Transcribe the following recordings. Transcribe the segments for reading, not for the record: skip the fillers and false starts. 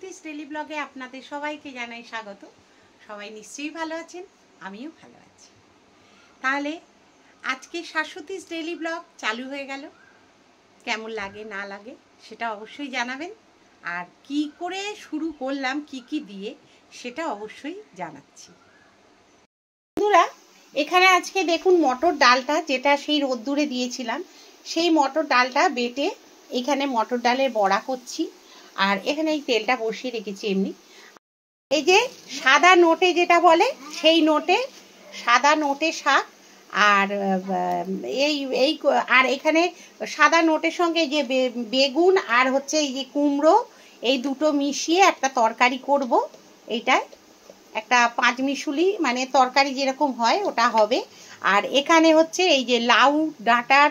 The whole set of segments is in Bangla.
শাশ্বতীস ডেলি ব্লগে আপনাদের সবাইকে জানাই স্বাগত। সবাই নিশ্চয়ই ভালো আছেন, আমিও ভালো আছি। তাহলে আজকে শাশ্বতীস ডেলি ব্লগ চালু হয়ে গেল। কেমন লাগে না লাগে সেটা অবশ্যই জানাবেন, আর কি করে শুরু করলাম কি কি দিয়ে সেটা অবশ্যই জানাচ্ছি। বন্ধুরা, এখানে আজকে দেখুন মটর ডালটা, যেটা সেই রোদ্দুরে দিয়েছিলাম, সেই মটর ডালটা বেটে এখানে মটর ডালের বড়া করছি। আর এখানে এই তেলটা বসিয়ে রেখেছি এমনি। এই যে সাদা নোটে যেটা বলে, সেই নোটে, সাদা নোটে শাক। আর এই এই আর এখানে সাদা নোটের সঙ্গে যে বেগুন আর হচ্ছে এই যে কুমড়ো, এই দুটো মিশিয়ে একটা তরকারি করব। এইটায় একটা পাঁচমিশুলি মানে তরকারি যেরকম হয় ওটা হবে। আর এখানে হচ্ছে এই যে লাউ ডাঁটার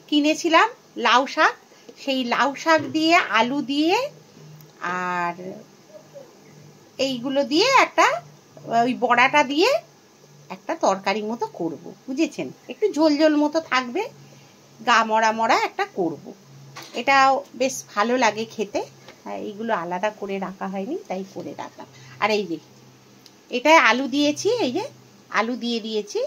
কিনেছিলাম, লাউ শাক, সেই লাউ শাক দিয়ে আলু দিয়ে আর এইগুলো দিয়ে একটা ওই বড়াটা দিয়ে একটা তরকারি মতো করব, বুঝেছেন? একটু ঝোল ঝোল মতো থাকবে, গা মরা মরা একটা করব। এটাও বেশ ভালো লাগে খেতে। এইগুলো আলাদা করে রাখা হয়নি, তাই করে রাখলাম। আর এই যে এটায় আলু দিয়েছি, এই যে আলু দিয়ে দিয়েছি।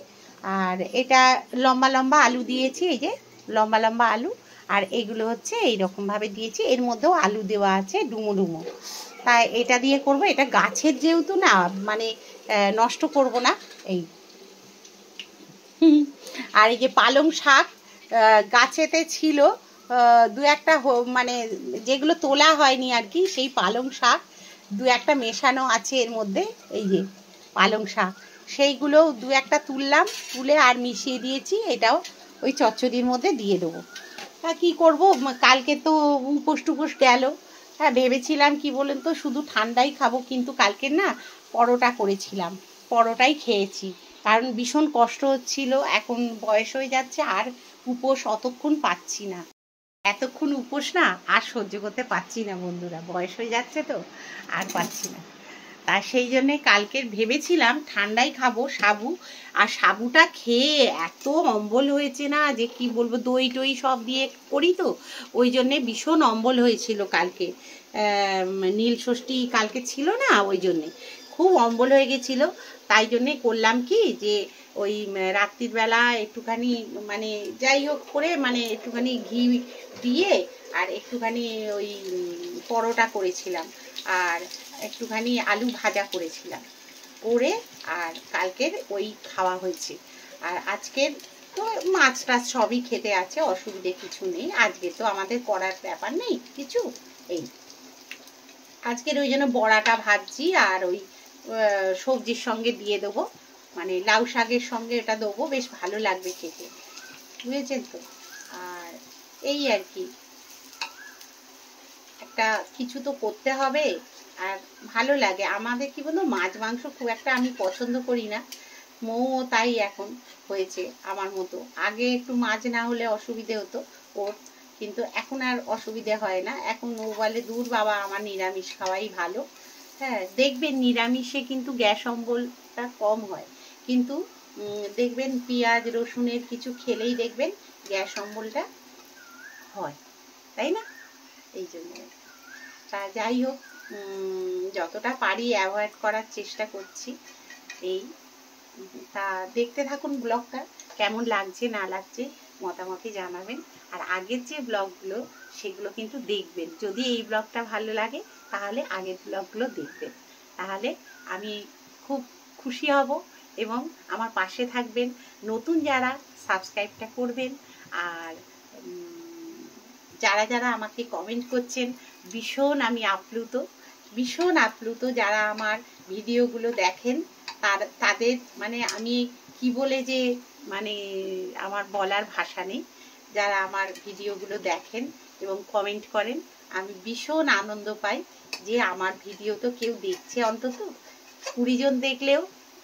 আর এটা লম্বা লম্বা আলু দিয়েছি, এই যে লম্বা লম্বা আলু। আর এগুলো হচ্ছে এইরকমভাবে দিয়েছি, এর মধ্যেও আলু দেওয়া আছে ডুমো ডুমো। তাই এটা দিয়ে করব। এটা গাছের যেহেতু না, মানে নষ্ট করব না। এই আর এই যে পালং শাক গাছেতে ছিল দু একটা, মানে যেগুলো তোলা হয়নি আর কি, সেই পালং শাক দু একটা মেশানো আছে এর মধ্যে। এই যে পালং শাক, সেইগুলো দু একটা তুললাম, তুলে আর মিশিয়ে দিয়েছি। এটাও ওই চচ্চড়ির মধ্যে দিয়ে দেবো। তা কী করবো, কালকে তো উপোস টুপোস গেল। হ্যাঁ, ভেবেছিলাম কি বলেন তো, শুধু ঠান্ডাই খাবো, কিন্তু কালকে না পরোটা করেছিলাম, পরোটাই খেয়েছি। কারণ ভীষণ কষ্ট হচ্ছিল, এখন বয়স হয়ে যাচ্ছে, আর উপোস অতক্ষণ পাচ্ছি না। এতক্ষণ উপোস না আর সহ্য করতে পারছি না বন্ধুরা, বয়স হয়ে যাচ্ছে তো আর পাচ্ছি না। তা সেই জন্যে কালকের ভেবেছিলাম ঠান্ডাই খাবো সাবু। আর সাবুটা খেয়ে এত অম্বল হয়েছে না, যে কি বলবো, দই টই সব দিয়ে করি তো, ওই জন্যে ভীষণ অম্বল হয়েছিল কালকে। নীল ষষ্ঠী কালকে ছিল না, ওই জন্যে খুব অম্বল হয়ে গেছিলো। তাই জন্যে করলাম কি, যে ওই রাত্রির বেলা একটুখানি মানে যাই হোক করে, মানে একটুখানি ঘি দিয়ে আর একটুখানি ওই পরোটা করেছিলাম, আর একটুখানি আলু ভাজা করেছিলাম করে, আর কালকের ওই খাওয়া হয়েছে। আর আজকের তো মাছ টাছ সবই খেতে আছে, অসুবিধে কিছু নেই। আজকে তো আমাদের করার ব্যাপার নেই কিছু। এই আজকের ওই জন্য বড়াটা ভাজছি, আর ওই সবজির সঙ্গে দিয়ে দেবো, মানে লাউ শাকের সঙ্গে এটা দেবো, বেশ ভালো লাগবে খেতে, বুঝেছেন তো? আর এই আর কি, একটা কিছু তো করতে হবে। আর ভালো লাগে আমাদের, কি বলতো, মাছ মাংস খুব একটা আমি পছন্দ করি না। মৌও তাই এখন হয়েছে আমার মতো। আগে একটু মাছ না হলে অসুবিধে হতো ওর, কিন্তু এখন আর অসুবিধে হয় না। এখন ও বলে, দূর বাবা, আমার নিরামিষ খাওয়াই ভালো। হ্যাঁ, দেখবেন নিরামিষে কিন্তু গ্যাস অম্বলটা কম হয়, কিন্তু দেখবেন পেঁয়াজ রসুনের কিছু খেলেই দেখবেন গ্যাস অম্বলটা হয়, তাই না? এই জন্য। তা যাই হোক, যতটা পারি অ্যাভয়েড করার চেষ্টা করছি। এই তা দেখতে থাকুন ব্লগটা, কেমন লাগছে না লাগছে মতামতে জানাবেন। আর আগের যে ব্লগগুলো সেগুলো কিন্তু দেখবেন, যদি এই ব্লগটা ভালো লাগে তাহলে আগের ব্লগগুলো দেখবেন, তাহলে আমি খুব খুশি হব এবং আমার পাশে থাকবেন। নতুন যারা, সাবস্ক্রাইবটা করবেন। আর যারা যারা আমাকে কমেন্ট করছেন, ভীষণ আমি আপ্লুত, ভীষণ আপ্লুত। যারা আমার ভিডিওগুলো দেখেন তাদের মানে আমি কি বলে যে, মানে আমার বলার ভাষা নেই। যারা আমার ভিডিওগুলো দেখেন এবং কমেন্ট করেন, আমি ভীষণ আনন্দ পাই যে আমার ভিডিও তো কেউ দেখছে, অন্তত 20 জন দেখলেও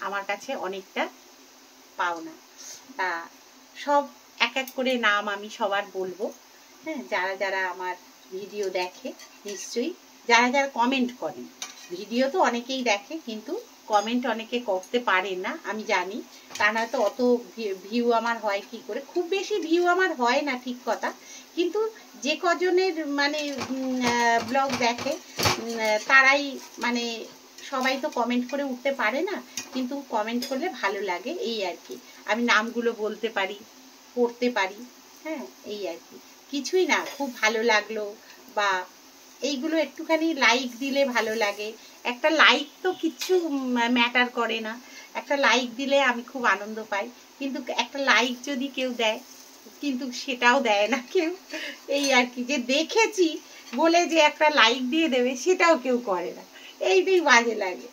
আমার কাছে অনেকটা পাওনা। তা সব এক এক করে নাম আমি সবার বলবো। হ্যাঁ, যারা যারা আমার ভিডিও দেখে, নিশ্চয়ই যারা যারা কমেন্ট করেন, ভিডিও তো অনেকেই দেখে কিন্তু কমেন্ট অনেকে করতে পারেন না, আমি জানি। তা না তো অত ভিউ আমার হয় কি করে, খুব বেশি ভিউ আমার হয় না, ঠিক কথা। কিন্তু যে কজনের মানে ব্লগ দেখে তারাই মানে সবাই তো কমেন্ট করে উঠতে পারে না, কিন্তু কমেন্ট করলে ভালো লাগে এই আর কি। আমি নামগুলো বলতে পারি, পড়তে পারি, হ্যাঁ এই আর কি, কিছুই না, খুব ভালো লাগলো বা এইগুলো একটুখানি লাইক দিলে ভালো লাগে। একটা লাইক তো কিচ্ছু ম্যাটার করে না, একটা লাইক দিলে আমি খুব আনন্দ পাই, কিন্তু একটা লাইক যদি কেউ দেয় কিন্তু সেটাও দেয় না কেউ, এই আর কি। যে দেখেছি বলে যে একটা লাইক দিয়ে দেবে সেটাও কেউ করে না, এইটাই বাজে লাগে,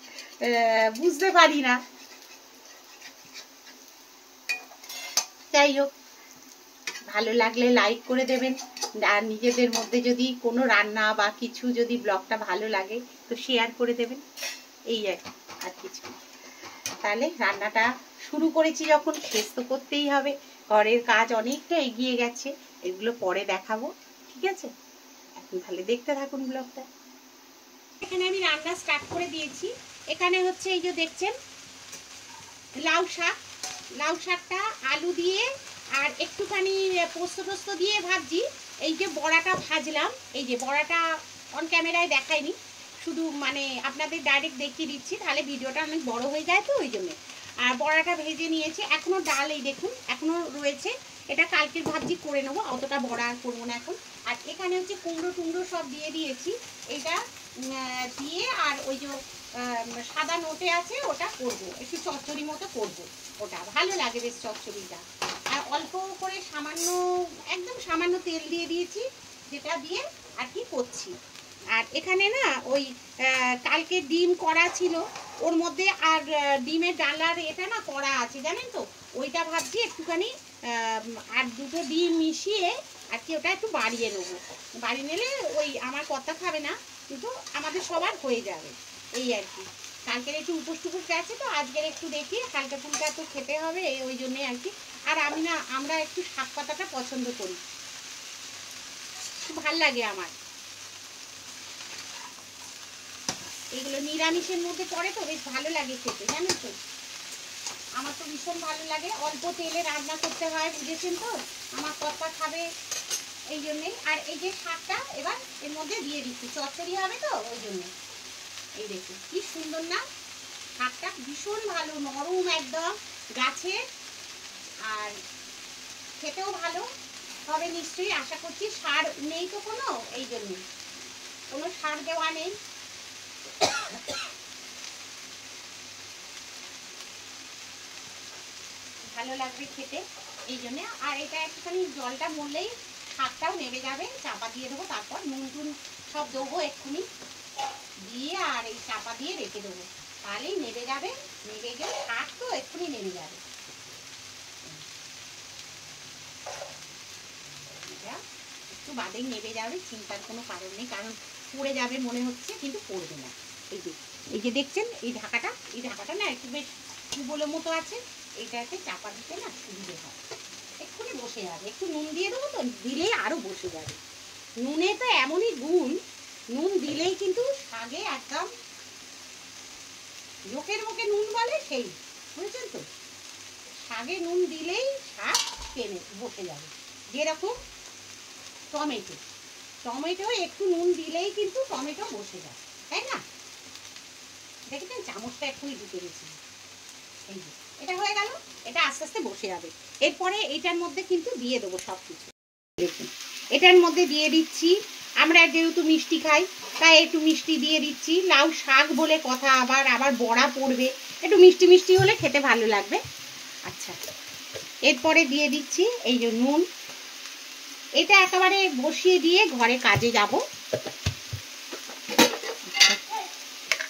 বুঝতে পারি না। যাই হোক, ভালো লাগলে লাইক করে দেবেন, আর নিজেদের মধ্যে যদি কোনো রান্না বা কিছু যদি ব্লগটা ভালো লাগে তো শেয়ার করে দেবেন, এই আর কিছু। তাহলে রান্নাটা শুরু করেছি যখন শেষ তো করতেই হবে, ঘরের কাজ অনেকটা এগিয়ে গেছে, এগুলো পরে দেখাবো, ঠিক আছে? এখন তাহলে দেখতে থাকুন ব্লগটা। এখানে আমি রান্না স্টার্ট করে দিয়েছি। এখানে হচ্ছে এই যে দেখছেন লাউ শাক, লাউ শাকটা আলু দিয়ে আর একটুখানি পোস্ত টোস্ত দিয়ে ভাজছি। এই যে বড়াটা ভাজলাম, এই যে বড়াটা অন ক্যামেরায় দেখাইনি, শুধু মানে আপনাদের ডাইরেক্ট দেখিয়ে দিচ্ছি, তাহলে ভিডিওটা অনেক বড় হয়ে যায় তো ওই জন্যে। আর বড়াটা ভেজে নিয়েছি, এখনও ডাল এই দেখুন এখনও রয়েছে, এটা কালকের ভাবছি করে নেবো, অতটা বড়া আর করবো না এখন। আর এখানে হচ্ছে কুমড়ো টুমড়ো সব দিয়ে দিয়েছি, এটা দিয়ে আর ওই যে সাদা নোটে আছে ওটা করবো, একটু চচ্চড়ি মতো করবো, ওটা ভালো লাগে বেশ চচ্চড়িটা। আর অল্প করে সামান্য, একদম সামান্য তেল দিয়ে দিয়েছি, যেটা দিয়ে আর কি করছি। আর এখানে না ওই কালকে ডিম করা ছিল ওর মধ্যে, আর ডিমের ডালার এটা না করা আছে জানেন তো, ওইটা ভাবছি একটুখানি আর দুটো ডিম মিশিয়ে আর কি ওটা একটু বাড়িয়ে নেবো, বাড়িয়ে নিলে ওই আমার কর্তা খাবে না কিন্তু আমাদের সবার হয়ে যাবে, এই আর কি। কালকের একটু উপোস টুপোস গেছে তো আজকের একটু দেখি হালকা ফুলকা তো খেতে হবে ওই জন্যে আর কি। আর আমি না, আমরা একটু শাক পাতাটা পছন্দ করি, খুব ভাল লাগে আমার, এগুলো নিরামিষের মধ্যে পড়ে তো বেশ ভালো লাগে খেতে, জানেন তো, আমার তো ভীষণ ভালো লাগে। অল্প তেলে রান্না করতে হয়, বুঝেছেন তো, আমার কর্তা খাবে এই জন্যেই। আর এই যে শাকটা এবার এর মধ্যে দিয়ে দিচ্ছি, চচ্চড়ি হবে তো ওই জন্যে। এই দেখুন কি সুন্দর না শাকটা, ভীষণ ভালো নরম একদম গাছের, আর খেতেও ভালো হবে নিশ্চয়ই আশা করছি। সার নেই তো কোনো, এই জন্যে কোনো সার দেওয়া নেই। ভালো লাগবে খেতে এই জন্যে। আর এটা একটুখানি জলটা মরলেই শাকটাও নেমে যাবে, চাপা দিয়ে দেবো, তারপর নুন টুন সব দেবো এক্ষুনি দিয়ে, আর এই চাপা দিয়ে রেখে দেবো, তাহলেই নেমে যাবে, নেমে গেলে শাক তো এক্ষুনি নেমে যাবে। এটা একটু বাদেই নেমে যাবে, চিন্তার কোনো কারণ নেই, কারণ পড়ে যাবে মনে হচ্ছে কিন্তু পড়বে না। এই যে দেখছেন এই ঢাকাটা না একটু বেশ কুবলের মতো আছে, এইটাকে চাপা দিতে না সুবিধে হয়, এক্ষুনি বসে যাবে। একটু নুন দিয়ে দেবো তো, দিলেই আরও বসে যাবে। নুনে তো এমনই গুণ, নুন দিলেই কিন্তু শাকে একদম লোকের মুখে নুন বলে সেই, বুঝেছেন তো, শাকে নুন দিলেই শাক টেনে বসে যাবে। যেরকম টমেটো একটু নুন দিলেই কিন্তু টমেটো বসে যায়, তাই না? দেখেছেন চামচটা এক্ষুনি ঢুকে গেছি, এই যে এটা হয়ে গেল, এটা আস্তে আস্তে বসে যাবে। এরপরে এটার মধ্যে কিন্তু দিয়ে দেবো সব কিছু, দেখুন এটার মধ্যে দিয়ে দিচ্ছি, আমরা যেহেতু মিষ্টি খাই তাই একটু মিষ্টি দিয়ে দিচ্ছি, লাউ শাক বলে কথা, আবার বড়া পড়বে, একটু মিষ্টি মিষ্টি হলে খেতে ভালো লাগবে। আচ্ছা, এরপরে দিয়ে দিচ্ছি এই যে নুন, এটা একেবারে বসিয়ে দিয়ে ঘরে কাজে যাব।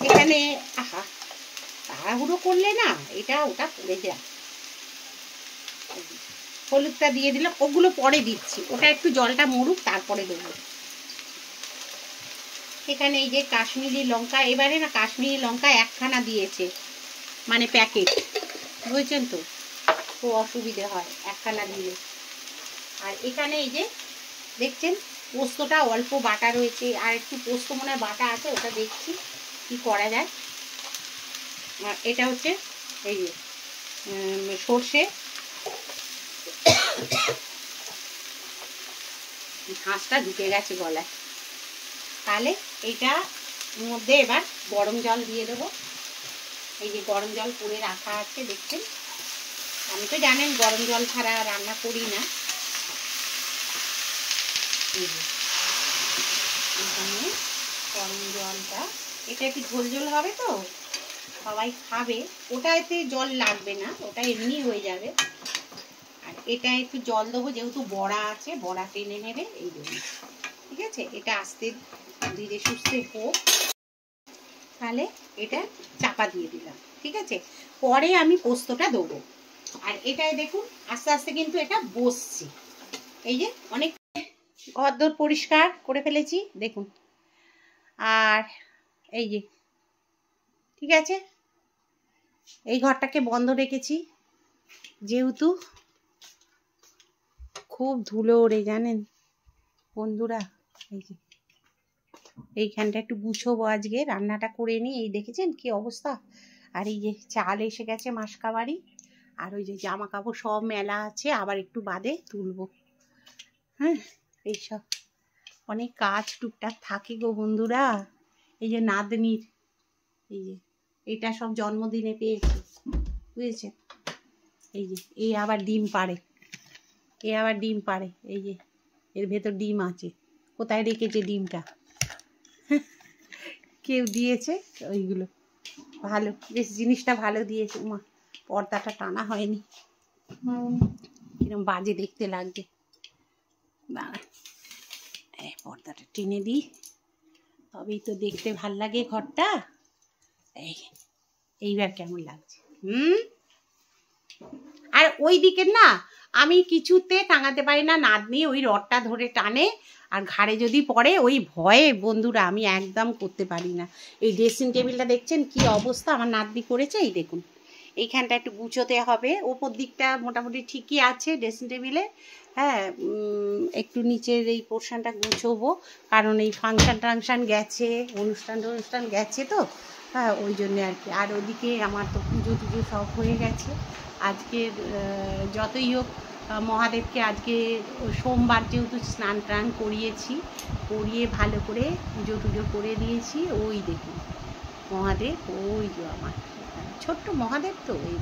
এখানে আহা তাড়াহুড়ো করলে না এটা ওটা পড়ে যায়। হলুদটা দিয়ে দিলাম, ওগুলো পরে দিচ্ছি, ওটা একটু জলটা মরুক তারপরে দেবো। এখানে এই যে কাশ্মীরি লঙ্কা, এবারে না কাশ্মীরি লঙ্কা একখানা দিয়েছে, মানে প্যাকেট, বুঝছেন তো, খুব অসুবিধে হয় একখানা দিলে। আর এখানে এই যে দেখছেন পোস্তটা অল্প বাটা রয়েছে, আর একটু পোস্ত মনে হয় বাটা আছে, ওটা দেখছি কি করা যায়। আর এটা হচ্ছে এই যে সর্ষে, ঝাঁসটা ঢুকে গেছে গলায়। তাহলে এইটা মধ্যে এবার গরম জল দিয়ে দেবো। এই যে গরম জল করে রাখা আছে দেখছেন। আমি তো জানেন গরম জল ছাড়া রান্না করি না। এখানে গরম জলটা, এটা একটু ঝোল ঝোল হবে তো, সবাই খাবে। ওটাতে জল লাগবে না, ওটা এমনি হয়ে যাবে। আর এটা একটু জল দেবো, যেহেতু বড়া আছে, বড়া টেনে নেবে এই জন্য। ঠিক আছে, এটা আস্তে ধীরে সুস্থে হোক। তাহলে এটা চাপা দিয়ে দিলাম। ঠিক আছে, পরে আমি পোস্তটা দেবো। আর এটাই দেখুন আস্তে আস্তে কিন্তু এটা বসছে। এই যে অনেক ঘরদোর পরিষ্কার করে ফেলেছি দেখুন। আর এই যে ঠিক আছে, এই ঘরটাকে বন্ধ রেখেছি যেহেতু খুব ধুলো ওড়ে জানেন বন্ধুরা। এই যে এইখানটা একটু গুছোবো, আজকে রান্নাটা করে নিই। এই দেখেছেন কি অবস্থা। আর এই যে চাল এসে গেছে মাসকাবাড়ি। আর ওই যে জামা কাপড় সব মেলা আছে, আবার একটু বাদে তুলবো। হ্যাঁ, এইসব অনেক কাজ টুকটাক থাকে গো বন্ধুরা। এই যে নাতনির, এই যে এটা সব জন্মদিনে পেয়েছি বুঝেছেন। এই যে এই আবার ডিম পাড়ে, আবার ডিম পাড়ে। এই যে এর ভেতর ডিম আছে। কোথায় রেখেছে ডিমটা? কেউ দিয়েছে ওইগুলো। ভালো, বেশ জিনিসটা ভালো দিয়েছে। মা পর্দাটা টানা হয়নি, কিরম বাজে দেখতে লাগছে। দাঁড়া, এই পর্দাটা টেনে দিই, তবেই তো দেখতে ভাল লাগে ঘরটা। এইবার কেমন লাগছে? আর ওই দিকের না আমি কিছুতে টাঙাতে পারি না, নাতনি ওই রডটা ধরে টানে। আর ঘাড়ে যদি পড়ে ওই ভয়ে বন্ধুরা আমি একদম করতে পারি না। এই ড্রেসিং টেবিলটা দেখছেন কি অবস্থা আমার নাতনি করেছে। এই দেখুন এইখানটা একটু গুছোতে হবে। ওপর দিকটা মোটামুটি ঠিকই আছে ড্রেসিং টেবিলে। হ্যাঁ, একটু নিচের এই পোর্শনটা গুছোবো, কারণ এই ফাংশান টাংশান গেছে, অনুষ্ঠান গেছে তো। হ্যাঁ, ওই জন্যে আর কি। আর ওদিকে আমার তো পুজো টুজো সব হয়ে গেছে। আজকের যতই হোক মহাদেবকে আজকে সোমবার যেহেতু স্নান টান করিয়েছি, করিয়ে ভালো করে পুজো টুজো করে দিয়েছি। ওই দেখুন মহাদেব, ওই যে আমার ছোট্ট মহাদেব তো। এই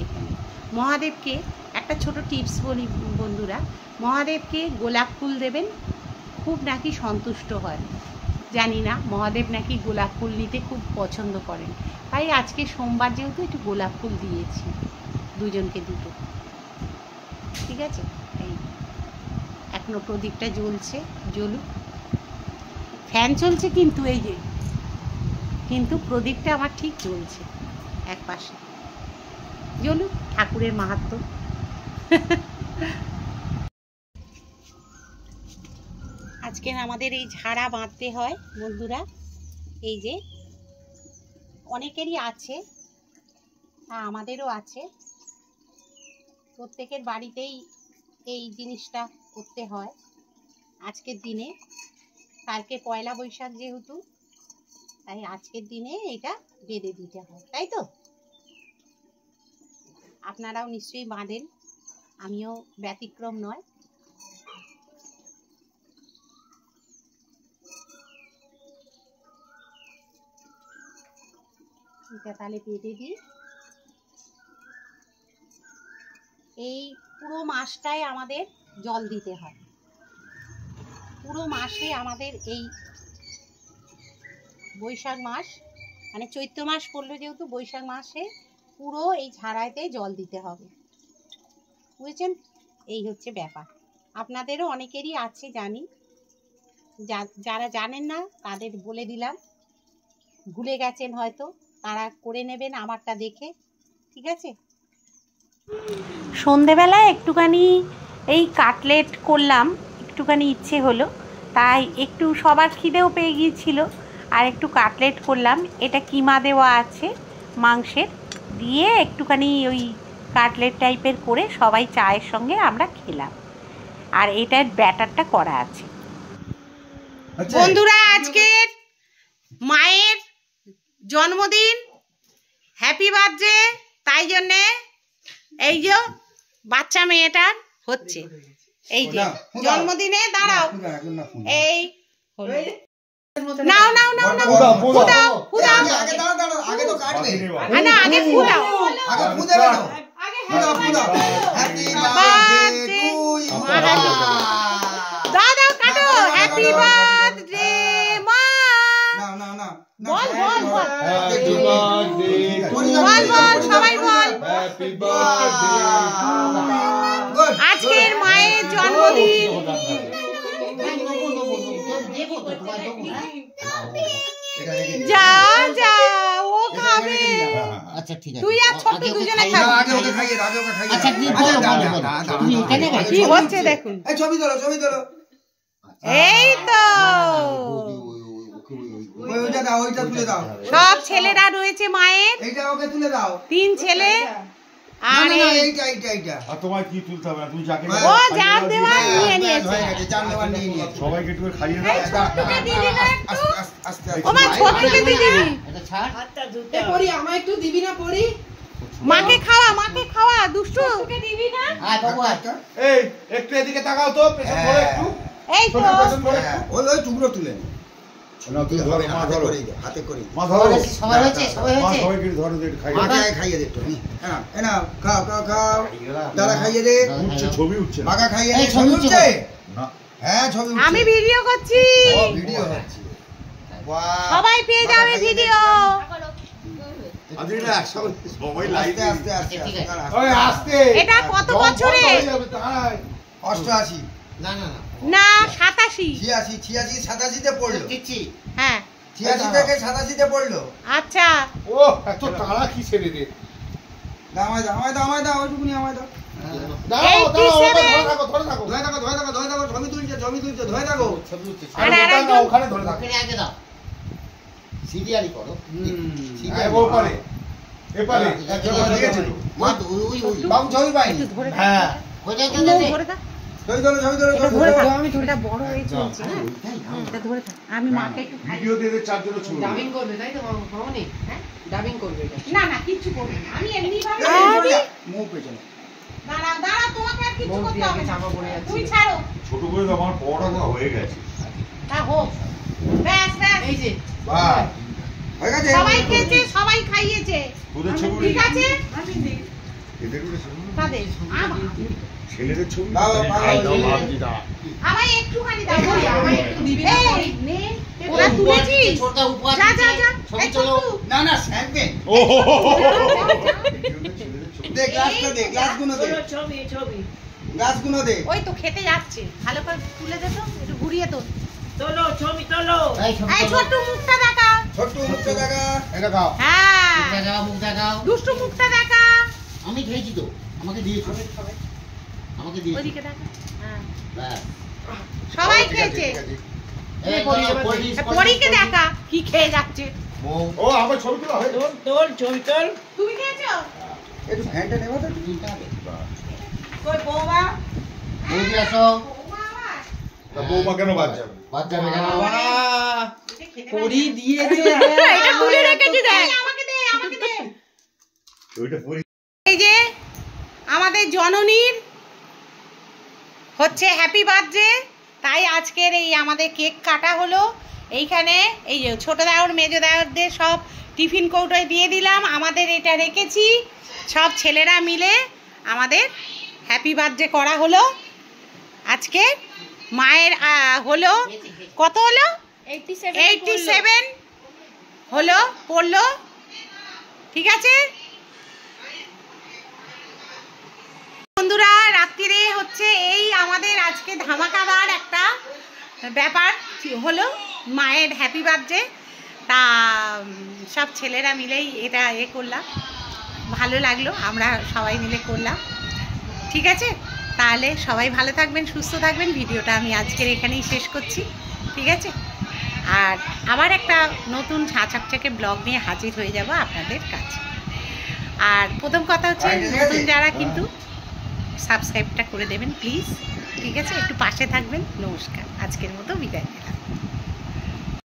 এখানে মহাদেবকে একটা ছোট টিপস বলি বন্ধুরা, মহাদেবকে গোলাপ ফুল দেবেন, খুব নাকি সন্তুষ্ট হয়। জানি না, মহাদেব নাকি গোলাপ ফুল নিতে খুব পছন্দ করেন। তাই আজকে সোমবার যেহেতু একটু গোলাপ ফুল দিয়েছি দুজনকে দুটো। ঠিক আছে, এই এখনো প্রদীপটা জ্বলছে, জ্বলুক। ফ্যান চলছে কিন্তু এই যে, কিন্তু প্রদীপটা আমার ঠিক জ্বলছে এক পাশে। জ্বলুক, ঠাকুরের মাহাত্ম্য। আজকে আমাদের এই ঝাড়া বাঁধতে হয় বন্ধুরা। এই যে অনেকেরই আছে, আমাদেরও আছে, প্রত্যেকের বাড়িতেই এই জিনিসটা করতে হয় আজকের দিনে। কালকে পয়লা বৈশাখ যেহেতু, তাই আজকের দিনে এটা বেঁধে দিতে হয়, তাই তো? আপনারাও নিশ্চয়ই বাঁধেন, আমিও ব্যতিক্রম নয়। এটা তাহলে বেঁধে দিই। এই পুরো মাসটাই আমাদের জল দিতে হয়। পুরো মাসে আমাদের এই বৈশাখ মাস, মানে চৈত্র মাস পড়লো যেহেতু, বৈশাখ মাসে পুরো এই ঝাড়াইতে জল দিতে হবে, বুঝেছেন? এই হচ্ছে ব্যাপার। আপনাদেরও অনেকেরই আছে জানি, যারা জানেন না তাদের বলে দিলাম। ভুলে গেছেন হয়তো, তারা করে নেবেন আমারটা দেখে। ঠিক আছে, সন্ধেবেলায় একটুখানি এই কাটলেট করলাম, একটুখানি ইচ্ছে হলো, তাই একটু সবার খিদেও পেয়ে গিয়েছিল, আর একটু কাটলেট করলাম। এটা কিমা দেওয়া আছে মাংসের, দিয়ে একটুখানি ওই কাটলেট টাইপের করে সবাই চায়ের সঙ্গে আমরা খেলাম। আর এটার ব্যাটারটা করা আছে। বন্ধুরা আজকের মায়ের জন্মদিন, হ্যাপি বার্থডে। তাই জন্যে এই যে বাচ্চা মেয়েটার হচ্ছে, এই যে জন্মদিনে দাঁড়াও, এই নাও নাও নাও নাও, ফু দাও ফু দাও, আগে তো কাটবে, না আগে ফু দাও, আগে ফু দেবে তো, ফু দাও, হ্যাপি বার্থডে টু ইউ, দাও দাও কাটো, হ্যাপি বার্থডে মা, না বল বল বল, হ্যাপি বার্থডে বল বল সবাই বল, হ্যাপি বার্থডে। আজকের মায়ের জন্মদিন, যা যা ও খাবে, আচ্ছা ঠিক আছে, তুই আর ছোট দুজনে খাবে, আগে ওকে খাইয়ে দাও, আগে ওকে খাইয়ে দাও। আচ্ছা কি বলো তুমি এখানে কি হচ্ছে দেখুন, এই ছবি তোলো, ছবি তোলো, এই তো ওইটা দাও, ওইটা তুলে দাও, সব ছেলেরা রয়েছে মায়ের, এইটা ওকে তুলে দাও, 3 ছেলে, আর না এইটা আর তোমার কি তুলতে হবে না, তুমি যাকে ও যার দেওয়া নিয়ে নিয়েছে, হয়ে গেছে, জান নেওয়ার নিয়ে নিয়েছে। সবাইকে একটু করে খাইয়ে দাও। এই ছোট্টুকে দিয়ে দিল একটু, আস্তে ও মা ছোট্টুকে দিয়ে দিবি, এটা ছাড়। মাকে খাওয়া দুষ্টু, ছোট্টুকে দিবি না, আয় বাবু আয়। এই একটু এদিকে তাকাও তো, পেছন ধরো একটু। এই তো ওই টুকরো তুলে নে। না, তুমি ধরো, মা হাতে ধরো। করে দে, হাতে করে দে। মা ধরো। সবাই হয়েছে সবাই মা হয়েছে। সবাইকে ধরো, একটু খাইয়ে দাও। মাকে খাইয়ে দে একটু। এ নাও, খাও খাও খাও, দাদা খাইয়ে দে, উঠছে, ছবি উঠছে না। বাঘা খাইয়ে দে, এই ছবি ছবি উঠছে? না। হ্যাঁ ছবি উঠছে। আমি ভিডিও করছি, ও, ভিডিও হচ্ছে। বাহ। সবাই পেয়ে যাবে ভিডিও, আজকে না একসাথে সবাই লাইভে। আস্তে আস্তে আস্তে ঠিক আছে। আস্তে। ওই আস্তে। এটা কত বছরে, তাই। 88, না না না না 87, 86, 87 তে পড়লো। দিচ্ছি। হ্যাঁ 86 থেকে 87 তে পড়লো। আচ্ছা, ও এত তাড়া কি ছেড়ে দে। আমায় দাও, ওইটুকুনি আমায় দাও। দাঁড়াও, দাঁড়াও, 87 ধরে থাকো, ধরে থাকো। ধরে থাকো, ছবি তুলছে, ধরে থাকো। ছবি উঠছে আর আর ওটা না, একজন- ওখানে ধরে থাকো। ওখানে আগে দাও। সিরিয়ালি করো। হ্যাঁ, ও পারে। এপারে। দিয়েছে তো। ওই বাবু ছবি পাইনি। একটু ধরে হ্যাঁ। ওইটা একটু কেন দে? ধরে থাক, ছবি তোলো, এটা ধরে থাক, এটা বড় হয়ে চলছে, হ্যাঁ এটা ধরে থাক, আমি মাকে একটু খাই, ভিডিও দিয়ে দে, চারজনে ছবি। ডাবিং করবে তাই তো মামনি? হ্যাঁ? ডাবিং করবে এটা। না না কিচ্ছু করবে না, আমি এমনি ভাবে মুখ পেছনে। দাঁড়া তোমাকে আর কিছু মুখ করতে দিয়ে হবে আগে না, চাপা পড়ে যাচ্ছে। তুই ছাড়ো, ছোট করে তো আমার পড়াটা হয়ে গেছে। তা হোক, ব্যাস ব্যাস, এই যে বাহ। হয়ে গেছে? সবাই খেয়েছে, সবাই খাইয়েছে, ওদের ছবি ঠিক আছে, এদের করে ছবি। তাদের ছেলেদের ছবি। দাও, দাও, এই দাও, দাও। ভাবছি দাও। আমায় একটুখানি দাও, আমায় একটু দিবি না? এই নে, ওরা তুলেছিস, ছোটটা উপহার যা যা দিচ্ছে। যা, ছবি এই তোলো। ছোট্টু, না না স্যাম্পেন। ও হো হো হো হো। দে গ্লাসটা দে, গ্লাসগুলো দে, ছবি গ্লাসগুলো দে। ওই তো খেতে যাচ্ছে, ভালো করে তুলে দে তো, একটু ঘুরিয়ে তো, তোলো, ছবি তোলো। এই ছবি এই তোলো। ছোট্টু মুখটা দেখা, ছোট্ট মুখটা দেখা। এটা খাও। হ্যাঁ মুখ দেখাও, মুখ দেখাও। দুষ্টু মুখটা দেখা, আমি খেয়েছি তো, আমাকে দিয়েছো। আমাকে দিয়েছো। ওইদিকে দেখা, হ্যাঁ ব্যাস। সবাই ঠিক আছে, খেয়েছে, ঠিক আছে। এই পরিস, পরীকে দেখা কি খেয়ে যাচ্ছে, ও আমার ছবি তোলা হয়ে গেল। তোল, ছবি তোল। তুমি খেয়েছো, একটু ফ্যানটা নেবো তো? কই বৌমা, বৌদি আসো। বৌমা আমার, তা বৌমা কেন বাদ যাবে? বাদ যাবে কেন? বাবা, এটা খেতে পরি পারি। দিয়েছে। এটা তুলে রেখেছি দেখ, আমাকে দে, আমাকে দে, ওইটা পরি। এই যে আমাদের জননীর হচ্ছে হ্যাপি বার্থডে, তাই আজকের এই আমাদের কেক কাটা হলো। এইখানে এই যে ছোটো দেওর মেজো দেওরদের সব টিফিন কৌটোয় দিয়ে দিলাম, আমাদের এটা রেখেছি, সব ছেলেরা মিলে আমাদের হ্যাপি বার্থডে করা হলো। আজকে মায়ের হলো কত হলো, 87 হলো পড়লো, ঠিক আছে বন্ধুরা। রাত্রিরে হচ্ছে এই আমাদের আজকে ধামাকাদার একটা ব্যাপার হলো, মায়ের হ্যাপি বার্থডে, তা সব ছেলেরা মিলেই এটা করলাম, ভালো লাগলো, আমরা সবাই মিলে করলাম, ঠিক আছে। তাহলে সবাই ভালো থাকবেন, সুস্থ থাকবেন, ভিডিওটা আমি আজকের এখানেই শেষ করছি, ঠিক আছে। আর আবার একটা নতুন ঝাঁচকচাকে ব্লগ নিয়ে হাজির হয়ে যাব আপনাদের কাছে। আর প্রথম কথা হচ্ছে নতুন যারা কিন্তু সাবস্ক্রাইবটা করে দেবেন প্লিজ, ঠিক আছে, একটু পাশে থাকবেন। নমস্কার, আজকের মতো বিদায় নিলাম।